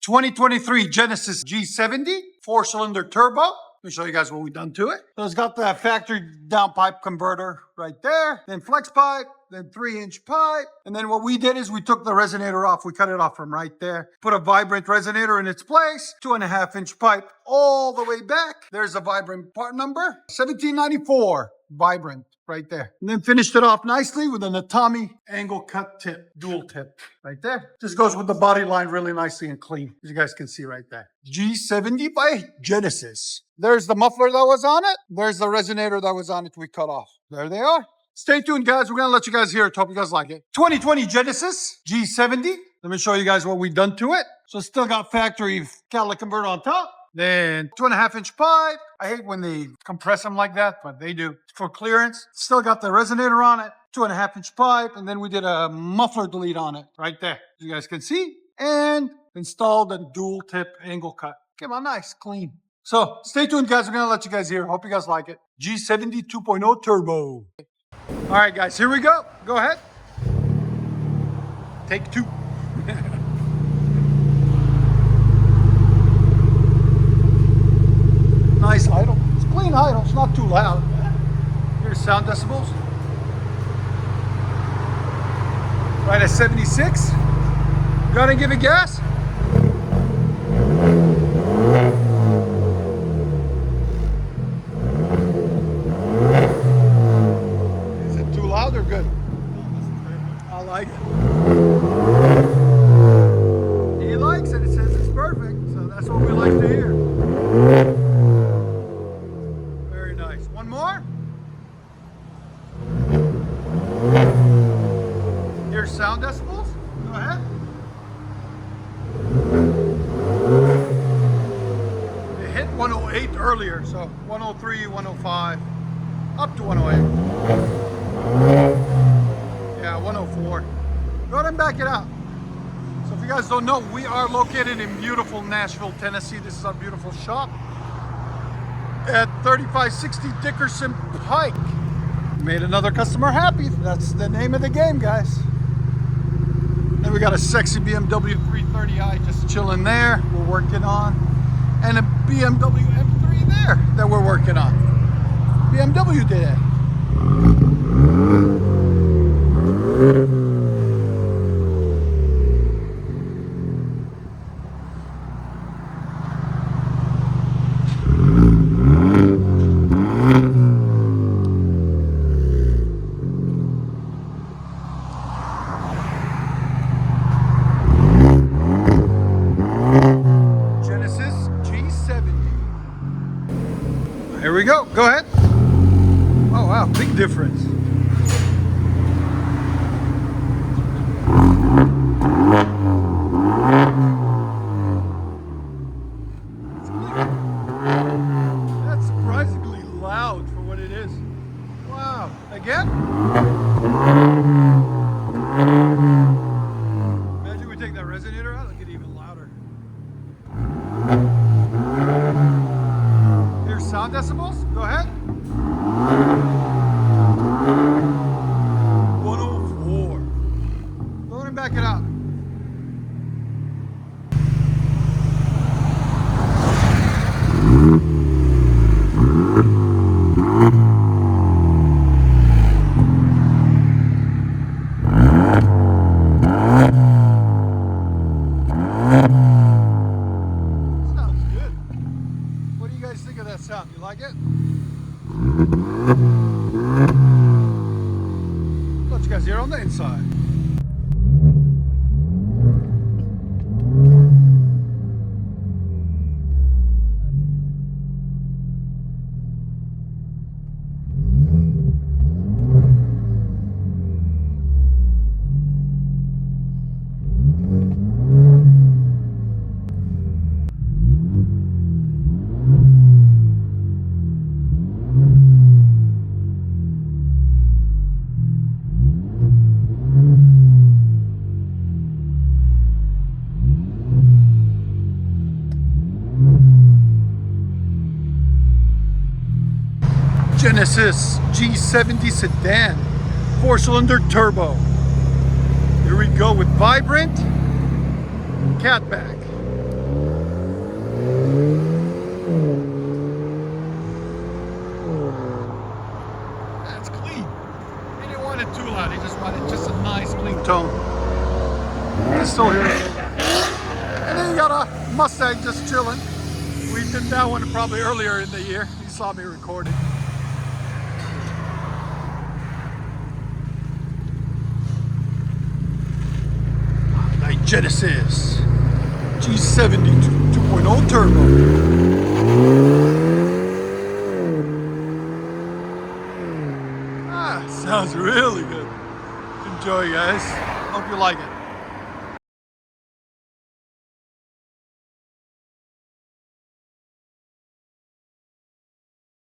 2023 Genesis G70 4-cylinder turbo. Let me show you guys what we've done to it. So it's got the factory downpipe converter right there, then flex pipe, then 3-inch pipe. And then what we did is we took the resonator off. We cut it off from right there, put a vibrant resonator in its place, 2.5-inch pipe all the way back. There's a vibrant part number, 1794 vibrant right there. And then finished it off nicely with an Atami angle cut tip, dual tip right there. Just goes with the body line really nicely and clean, as you guys can see right there. G70 by Genesis. There's the muffler that was on it. There's the resonator that was on it we cut off. There they are. Stay tuned, guys. We're going to let you guys hear it. Hope you guys like it. 2020 Genesis G70. Let me show you guys what we've done to it. So it's still got factory catalytic converter on top. Then 2.5-inch pipe. I hate when they compress them like that, but they do. For clearance. Still got the resonator on it. 2.5-inch pipe. And then we did a muffler delete on it right there. As you guys can see. And installed a dual tip angle cut. Came out nice, clean. So stay tuned, guys. We're going to let you guys hear. Hope you guys like it. G70 2.0 turbo. All right, guys, here we go. Go ahead. Take two. Nice idle. It's clean idle. It's not too loud. Here's sound decibels. Right at 76. Go ahead and give it gas. Is it too loud or good? I like it. He likes it. It says it's perfect. So that's what we like to hear. Very nice. One more. Here's sound decibels. Go ahead. It hit 108 earlier, so 103, 105, up to 108. Yeah, 104. Go ahead and back it out. So if you guys don't know, we are located in beautiful Nashville, Tennessee. This is our beautiful shop at 3560 Dickerson Pike. Made another customer happy. That's the name of the game, guys. Then we got a sexy BMW 330i just chilling there. We're working on. And a BMW M3 there that we're working on. BMW did it. Here we go. Go ahead. Oh, wow. Big difference. That's surprisingly loud for what it is. Wow. Again? Imagine we take that resonator out, it'll get even louder. Sound decibels, go ahead. 104. Go ahead and back it out. Sounds good. What do you guys think of that sound? You like it? Let you guys hear on the inside. Genesis G70 sedan, 4-cylinder turbo. Here we go with vibrant catback. It's still here. And then you got a Mustang just chilling. We did that one probably earlier in the year. You saw me recording. Like Genesis G70 2.0 turbo. Sounds really good. Enjoy, guys. Hope you like it.